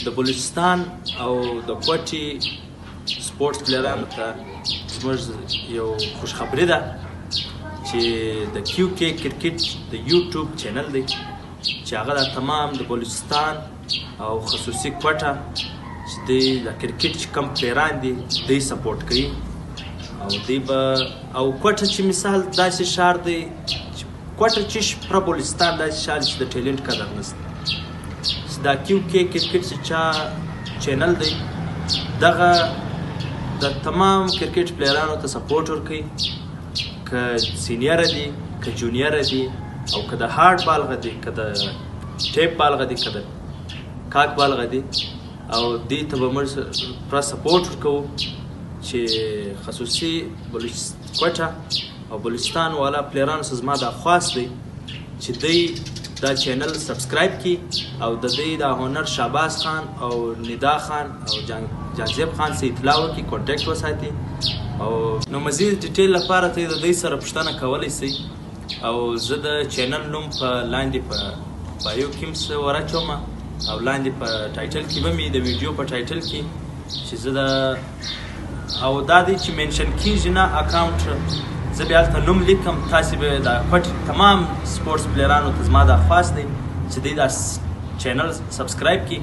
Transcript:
د بلوچستان او د کوټي سپورټس پلیرانو ته زموږ یو خوشخبري ده چې د کیو کې کرکټ د یوټیوب چینل دی چې هغه د تمام د بلوچستان او خصوصي کوټه چې دوی د کرکټ چې کم پلیران دي دوی سپورټ کوي او دوی به او کوټه چې مثال داسې ښار دی کوټه چې پر بلوچستان داسې ښار چې د ټیلنټ قدر نشته دا کیو کې کرکټ چې چا چینل دی دغه د تمام کرکټ پلیرانو ته سپورټ ورکوي که سینیر دي که جونیر دي او که د هارد بالغه دي که د ټیپ بالغه دي که د کاک بالغه دي او دې ته به موږ پوره سپورټ ورکوو چې خصوصي کوټه او بلوچستان والا پلیرانو څخه زما دا خواست دی چې دوی دا چینل سبسکرایب کی او د دې د هنر شهباز خان او ندا خان او جانزیب خان سره اطلاع وکړي کانټیکټ وساتي او نو مزید ډیټیل لپاره ته د دې سره پوښتنه کولی شئ او زه د چینل نوم په لاندې په بایو کې ورچوم او لاندې په ټایټل کې به مې د ویډیو په ټایټل کې چې زه د او دا دی چې منشن کیږي نه اکاونټ زه بیا هلته نوم لیکم تاسې به د کوټې تمام سپورټس پلیرانو ته زما دا خواست دی چې دوی دا چینل سبسکرایب کړي